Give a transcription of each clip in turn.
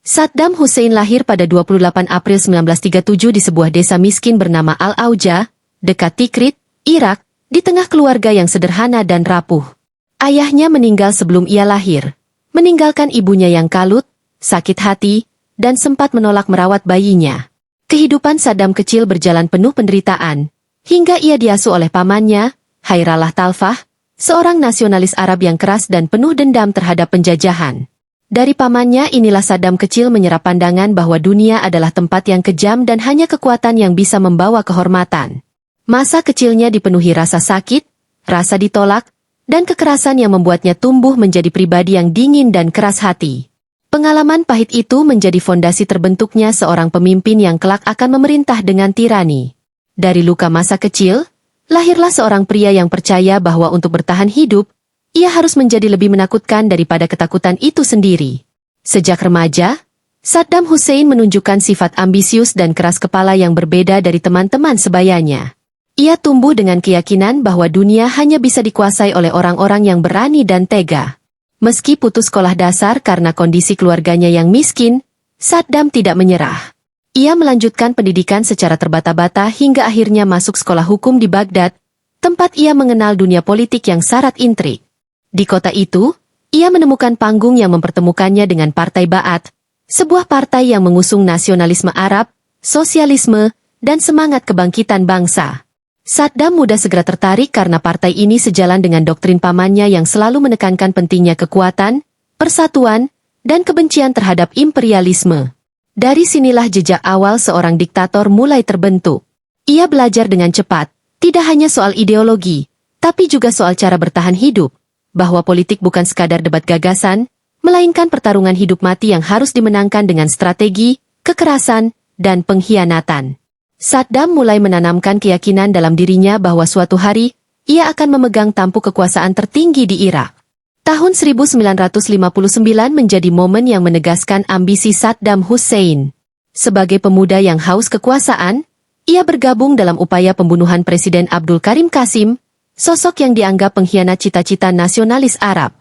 Saddam Hussein lahir pada 28 April 1937 di sebuah desa miskin bernama Al-Auja, dekat Tikrit, Irak, di tengah keluarga yang sederhana dan rapuh. Ayahnya meninggal sebelum ia lahir, meninggalkan ibunya yang kalut, sakit hati, dan sempat menolak merawat bayinya. Kehidupan Saddam kecil berjalan penuh penderitaan, hingga ia diasuh oleh pamannya, Hairallah Talfah, seorang nasionalis Arab yang keras dan penuh dendam terhadap penjajahan. Dari pamannya inilah Saddam kecil menyerap pandangan bahwa dunia adalah tempat yang kejam dan hanya kekuatan yang bisa membawa kehormatan. Masa kecilnya dipenuhi rasa sakit, rasa ditolak, dan kekerasan yang membuatnya tumbuh menjadi pribadi yang dingin dan keras hati. Pengalaman pahit itu menjadi fondasi terbentuknya seorang pemimpin yang kelak akan memerintah dengan tirani. Dari luka masa kecil, lahirlah seorang pria yang percaya bahwa untuk bertahan hidup, ia harus menjadi lebih menakutkan daripada ketakutan itu sendiri. Sejak remaja, Saddam Hussein menunjukkan sifat ambisius dan keras kepala yang berbeda dari teman-teman sebayanya. Ia tumbuh dengan keyakinan bahwa dunia hanya bisa dikuasai oleh orang-orang yang berani dan tega. Meski putus sekolah dasar karena kondisi keluarganya yang miskin, Saddam tidak menyerah. Ia melanjutkan pendidikan secara terbata-bata hingga akhirnya masuk sekolah hukum di Baghdad, tempat ia mengenal dunia politik yang syarat intrik. Di kota itu, ia menemukan panggung yang mempertemukannya dengan Partai Ba'ath, sebuah partai yang mengusung nasionalisme Arab, sosialisme, dan semangat kebangkitan bangsa. Saddam muda segera tertarik karena partai ini sejalan dengan doktrin pamannya yang selalu menekankan pentingnya kekuatan, persatuan, dan kebencian terhadap imperialisme. Dari sinilah jejak awal seorang diktator mulai terbentuk. Ia belajar dengan cepat, tidak hanya soal ideologi, tapi juga soal cara bertahan hidup, bahwa politik bukan sekadar debat gagasan, melainkan pertarungan hidup mati yang harus dimenangkan dengan strategi, kekerasan, dan pengkhianatan. Saddam mulai menanamkan keyakinan dalam dirinya bahwa suatu hari, ia akan memegang tampuk kekuasaan tertinggi di Irak. Tahun 1959 menjadi momen yang menegaskan ambisi Saddam Hussein. Sebagai pemuda yang haus kekuasaan, ia bergabung dalam upaya pembunuhan Presiden Abdul Karim Qasim, sosok yang dianggap pengkhianat cita-cita nasionalis Arab.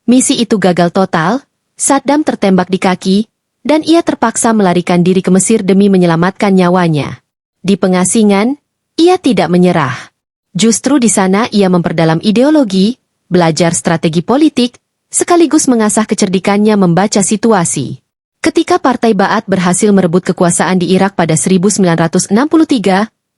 Misi itu gagal total, Saddam tertembak di kaki, dan ia terpaksa melarikan diri ke Mesir demi menyelamatkan nyawanya. Di pengasingan, ia tidak menyerah. Justru di sana ia memperdalam ideologi, belajar strategi politik, sekaligus mengasah kecerdikannya membaca situasi. Ketika Partai Ba'ath berhasil merebut kekuasaan di Irak pada 1963,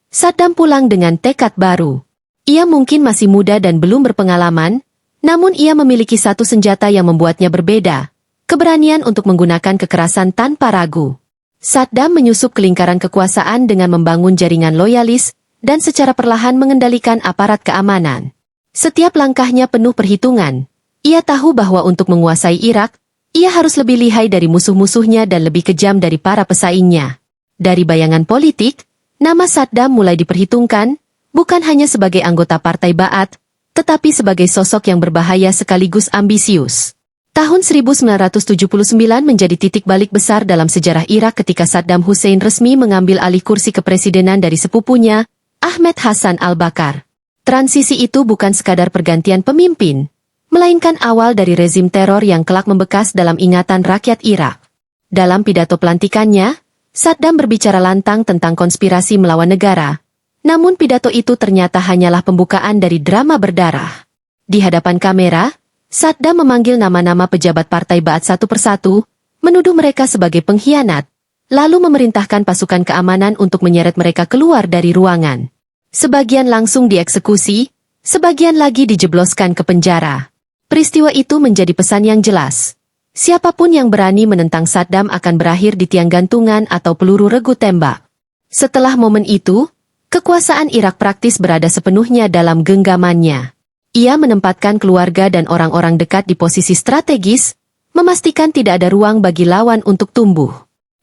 Saddam pulang dengan tekad baru. Ia mungkin masih muda dan belum berpengalaman, namun ia memiliki satu senjata yang membuatnya berbeda, keberanian untuk menggunakan kekerasan tanpa ragu. Saddam menyusup ke lingkaran kekuasaan dengan membangun jaringan loyalis dan secara perlahan mengendalikan aparat keamanan. Setiap langkahnya penuh perhitungan. Ia tahu bahwa untuk menguasai Irak, ia harus lebih lihai dari musuh-musuhnya dan lebih kejam dari para pesaingnya. Dari bayangan politik, nama Saddam mulai diperhitungkan, bukan hanya sebagai anggota Partai Ba'ath, tetapi sebagai sosok yang berbahaya sekaligus ambisius. Tahun 1979 menjadi titik balik besar dalam sejarah Irak ketika Saddam Hussein resmi mengambil alih kursi kepresidenan dari sepupunya, Ahmed Hassan al-Bakar. Transisi itu bukan sekadar pergantian pemimpin, melainkan awal dari rezim teror yang kelak membekas dalam ingatan rakyat Irak. Dalam pidato pelantikannya, Saddam berbicara lantang tentang konspirasi melawan negara, namun pidato itu ternyata hanyalah pembukaan dari drama berdarah. Di hadapan kamera, Saddam memanggil nama-nama pejabat Partai Ba'ath satu persatu, menuduh mereka sebagai pengkhianat, lalu memerintahkan pasukan keamanan untuk menyeret mereka keluar dari ruangan. Sebagian langsung dieksekusi, sebagian lagi dijebloskan ke penjara. Peristiwa itu menjadi pesan yang jelas. Siapapun yang berani menentang Saddam akan berakhir di tiang gantungan atau peluru regu tembak. Setelah momen itu, kekuasaan Irak praktis berada sepenuhnya dalam genggamannya. Ia menempatkan keluarga dan orang-orang dekat di posisi strategis, memastikan tidak ada ruang bagi lawan untuk tumbuh.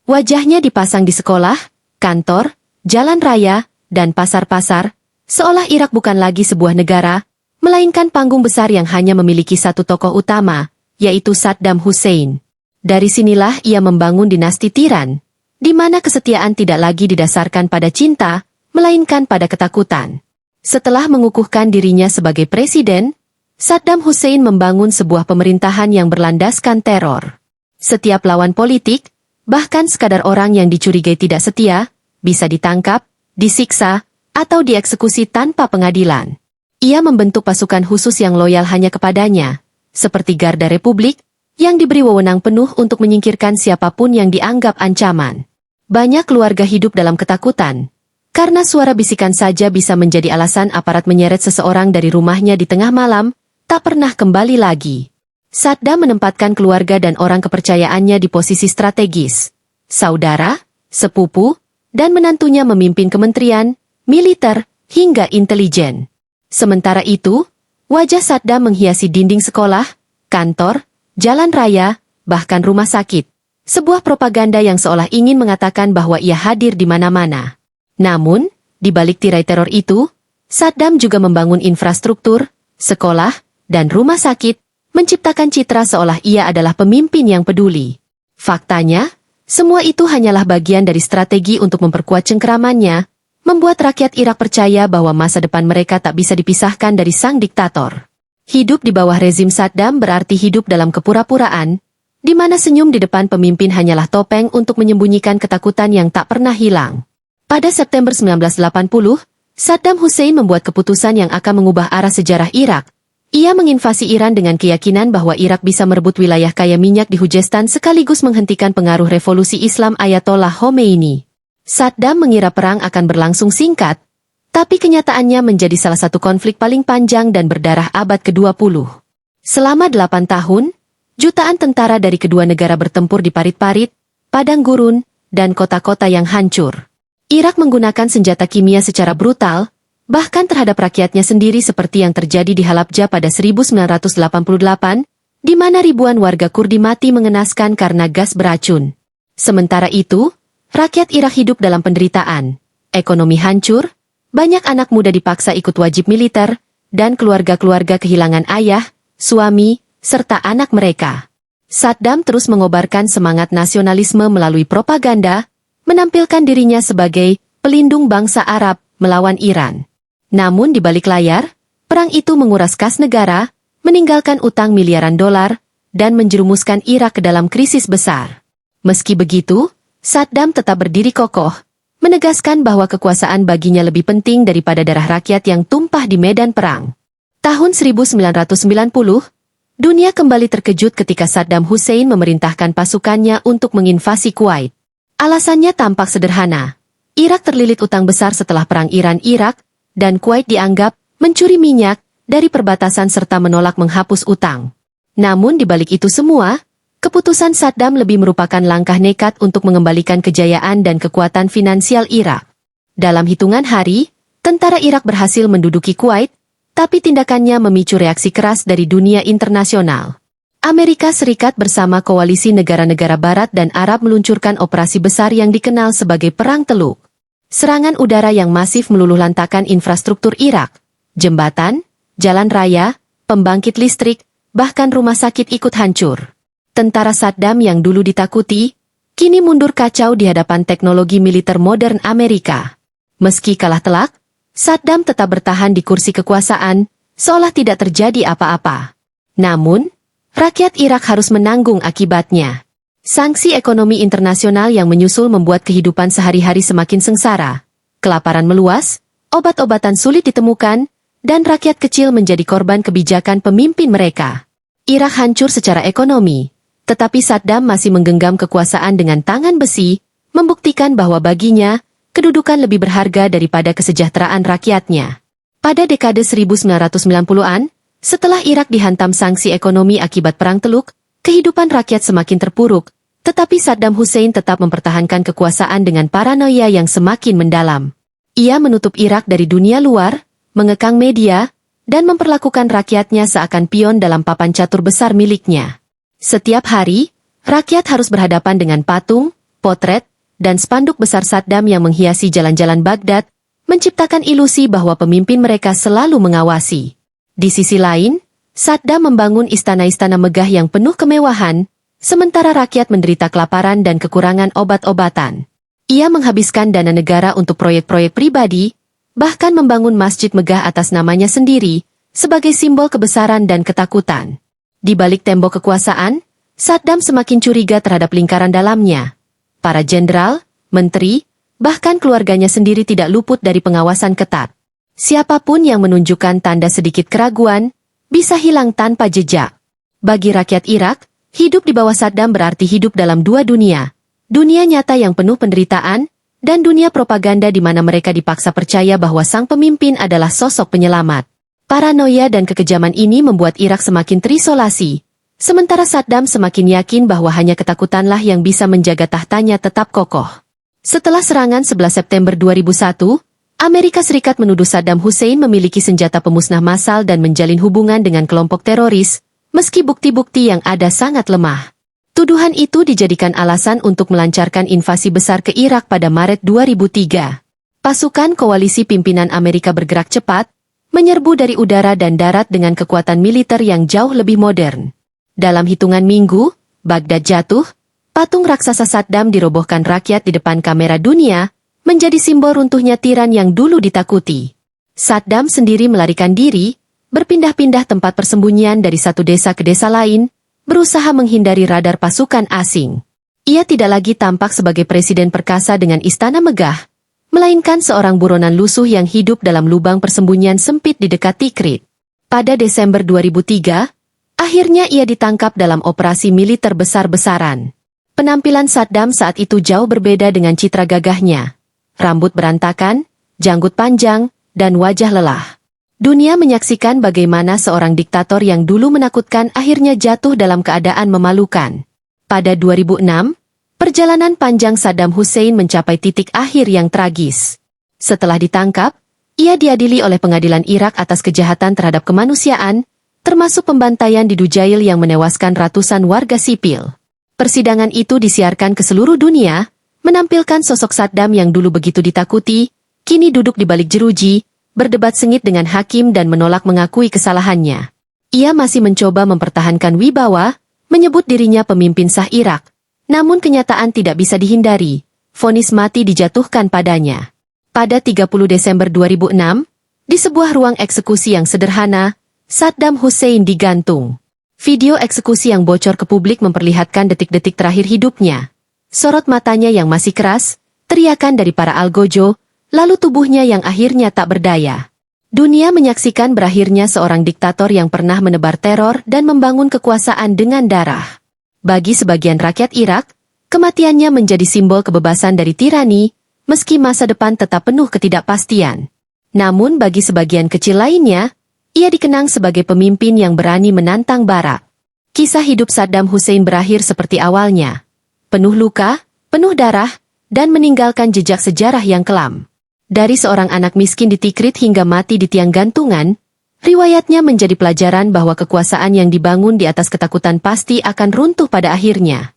Wajahnya dipasang di sekolah, kantor, jalan raya, dan pasar-pasar, seolah Irak bukan lagi sebuah negara, melainkan panggung besar yang hanya memiliki satu tokoh utama, yaitu Saddam Hussein. Dari sinilah ia membangun dinasti tiran, di mana kesetiaan tidak lagi didasarkan pada cinta, melainkan pada ketakutan. Setelah mengukuhkan dirinya sebagai presiden, Saddam Hussein membangun sebuah pemerintahan yang berlandaskan teror. Setiap lawan politik, Bahkan sekadar orang yang dicurigai tidak setia, bisa ditangkap, disiksa, atau dieksekusi tanpa pengadilan. Ia membentuk pasukan khusus yang loyal hanya kepadanya, seperti Garda Republik, yang diberi wewenang penuh untuk menyingkirkan siapapun yang dianggap ancaman. Banyak keluarga hidup dalam ketakutan, karena suara bisikan saja bisa menjadi alasan aparat menyeret seseorang dari rumahnya di tengah malam, tak pernah kembali lagi. Saddam menempatkan keluarga dan orang kepercayaannya di posisi strategis. Saudara, sepupu, dan menantunya memimpin kementerian, militer, hingga intelijen. Sementara itu, wajah Saddam menghiasi dinding sekolah, kantor, jalan raya, bahkan rumah sakit. Sebuah propaganda yang seolah ingin mengatakan bahwa ia hadir di mana-mana. Namun, di balik tirai teror itu, Saddam juga membangun infrastruktur, sekolah, dan rumah sakit, menciptakan citra seolah ia adalah pemimpin yang peduli. Faktanya, semua itu hanyalah bagian dari strategi untuk memperkuat cengkeramannya, membuat rakyat Irak percaya bahwa masa depan mereka tak bisa dipisahkan dari sang diktator. Hidup di bawah rezim Saddam berarti hidup dalam kepura-puraan, di mana senyum di depan pemimpin hanyalah topeng untuk menyembunyikan ketakutan yang tak pernah hilang. Pada September 1980, Saddam Hussein membuat keputusan yang akan mengubah arah sejarah Irak. Ia menginvasi Iran dengan keyakinan bahwa Irak bisa merebut wilayah kaya minyak di Khuzestan sekaligus menghentikan pengaruh revolusi Islam Ayatollah Khomeini. Saddam mengira perang akan berlangsung singkat, tapi kenyataannya menjadi salah satu konflik paling panjang dan berdarah abad ke-20. Selama 8 tahun, jutaan tentara dari kedua negara bertempur di parit-parit, padang gurun, dan kota-kota yang hancur. Irak menggunakan senjata kimia secara brutal, bahkan terhadap rakyatnya sendiri seperti yang terjadi di Halabja pada 1988, di mana ribuan warga Kurdi mati mengenaskan karena gas beracun. Sementara itu, rakyat Irak hidup dalam penderitaan, ekonomi hancur, banyak anak muda dipaksa ikut wajib militer, dan keluarga-keluarga kehilangan ayah, suami, serta anak mereka. Saddam terus mengobarkan semangat nasionalisme melalui propaganda, menampilkan dirinya sebagai pelindung bangsa Arab melawan Iran. Namun di balik layar, perang itu menguras kas negara, meninggalkan utang miliaran dolar, dan menjerumuskan Irak ke dalam krisis besar. Meski begitu, Saddam tetap berdiri kokoh, menegaskan bahwa kekuasaan baginya lebih penting daripada darah rakyat yang tumpah di medan perang. Tahun 1990, dunia kembali terkejut ketika Saddam Hussein memerintahkan pasukannya untuk menginvasi Kuwait. Alasannya tampak sederhana. Irak terlilit utang besar setelah perang Iran-Irak, dan Kuwait dianggap mencuri minyak dari perbatasan serta menolak menghapus utang. Namun di balik itu semua, keputusan Saddam lebih merupakan langkah nekat untuk mengembalikan kejayaan dan kekuatan finansial Irak. Dalam hitungan hari, tentara Irak berhasil menduduki Kuwait, tapi tindakannya memicu reaksi keras dari dunia internasional. Amerika Serikat bersama koalisi negara-negara Barat dan Arab meluncurkan operasi besar yang dikenal sebagai Perang Teluk. Serangan udara yang masif meluluhlantakkan infrastruktur Irak, jembatan, jalan raya, pembangkit listrik, bahkan rumah sakit ikut hancur. Tentara Saddam yang dulu ditakuti, kini mundur kacau di hadapan teknologi militer modern Amerika. Meski kalah telak, Saddam tetap bertahan di kursi kekuasaan, seolah tidak terjadi apa-apa. Namun, rakyat Irak harus menanggung akibatnya. Sanksi ekonomi internasional yang menyusul membuat kehidupan sehari-hari semakin sengsara. Kelaparan meluas, obat-obatan sulit ditemukan, dan rakyat kecil menjadi korban kebijakan pemimpin mereka. Irak hancur secara ekonomi, tetapi Saddam masih menggenggam kekuasaan dengan tangan besi, membuktikan bahwa baginya, kedudukan lebih berharga daripada kesejahteraan rakyatnya. Pada dekade 1990-an, setelah Irak dihantam sanksi ekonomi akibat Perang Teluk, kehidupan rakyat semakin terpuruk, tetapi Saddam Hussein tetap mempertahankan kekuasaan dengan paranoia yang semakin mendalam. Ia menutup Irak dari dunia luar, mengekang media, dan memperlakukan rakyatnya seakan pion dalam papan catur besar miliknya. Setiap hari, rakyat harus berhadapan dengan patung, potret, dan spanduk besar Saddam yang menghiasi jalan-jalan Baghdad, menciptakan ilusi bahwa pemimpin mereka selalu mengawasi. Di sisi lain, Saddam membangun istana-istana megah yang penuh kemewahan, sementara rakyat menderita kelaparan dan kekurangan obat-obatan. Ia menghabiskan dana negara untuk proyek-proyek pribadi, bahkan membangun masjid megah atas namanya sendiri, sebagai simbol kebesaran dan ketakutan. Di balik tembok kekuasaan, Saddam semakin curiga terhadap lingkaran dalamnya. para jenderal, menteri, bahkan keluarganya sendiri tidak luput dari pengawasan ketat. Siapapun yang menunjukkan tanda sedikit keraguan, bisa hilang tanpa jejak. Bagi rakyat Irak, hidup di bawah Saddam berarti hidup dalam dua dunia. Dunia nyata yang penuh penderitaan, dan dunia propaganda di mana mereka dipaksa percaya bahwa sang pemimpin adalah sosok penyelamat. Paranoia dan kekejaman ini membuat Irak semakin terisolasi, sementara Saddam semakin yakin bahwa hanya ketakutanlah yang bisa menjaga tahtanya tetap kokoh. Setelah serangan 11 September 2001, Amerika Serikat menuduh Saddam Hussein memiliki senjata pemusnah massal dan menjalin hubungan dengan kelompok teroris, meski bukti-bukti yang ada sangat lemah. Tuduhan itu dijadikan alasan untuk melancarkan invasi besar ke Irak pada Maret 2003. Pasukan koalisi pimpinan Amerika bergerak cepat, menyerbu dari udara dan darat dengan kekuatan militer yang jauh lebih modern. Dalam hitungan minggu, Baghdad jatuh, patung raksasa Saddam dirobohkan rakyat di depan kamera dunia, menjadi simbol runtuhnya tiran yang dulu ditakuti. Saddam sendiri melarikan diri, berpindah-pindah tempat persembunyian dari satu desa ke desa lain, berusaha menghindari radar pasukan asing. Ia tidak lagi tampak sebagai presiden perkasa dengan istana megah, melainkan seorang buronan lusuh yang hidup dalam lubang persembunyian sempit di dekat Tikrit. Pada Desember 2003, akhirnya ia ditangkap dalam operasi militer besar-besaran. Penampilan Saddam saat itu jauh berbeda dengan citra gagahnya. Rambut berantakan, janggut panjang, dan wajah lelah. Dunia menyaksikan bagaimana seorang diktator yang dulu menakutkan akhirnya jatuh dalam keadaan memalukan. Pada 2006, perjalanan panjang Saddam Hussein mencapai titik akhir yang tragis. Setelah ditangkap, ia diadili oleh pengadilan Irak atas kejahatan terhadap kemanusiaan, termasuk pembantaian di Dujail yang menewaskan ratusan warga sipil. Persidangan itu disiarkan ke seluruh dunia, menampilkan sosok Saddam yang dulu begitu ditakuti, kini duduk di balik jeruji, berdebat sengit dengan hakim dan menolak mengakui kesalahannya. Ia masih mencoba mempertahankan wibawa, menyebut dirinya pemimpin sah Irak. Namun kenyataan tidak bisa dihindari, vonis mati dijatuhkan padanya. Pada 30 Desember 2006, di sebuah ruang eksekusi yang sederhana, Saddam Hussein digantung. Video eksekusi yang bocor ke publik memperlihatkan detik-detik terakhir hidupnya. Sorot matanya yang masih keras, teriakan dari para algojo, lalu tubuhnya yang akhirnya tak berdaya. Dunia menyaksikan berakhirnya seorang diktator yang pernah menebar teror dan membangun kekuasaan dengan darah. Bagi sebagian rakyat Irak, kematiannya menjadi simbol kebebasan dari tirani, meski masa depan tetap penuh ketidakpastian. Namun bagi sebagian kecil lainnya, ia dikenang sebagai pemimpin yang berani menantang Barak. Kisah hidup Saddam Hussein berakhir seperti awalnya. Penuh luka, penuh darah, dan meninggalkan jejak sejarah yang kelam. Dari seorang anak miskin di Tikrit hingga mati di tiang gantungan, riwayatnya menjadi pelajaran bahwa kekuasaan yang dibangun di atas ketakutan pasti akan runtuh pada akhirnya.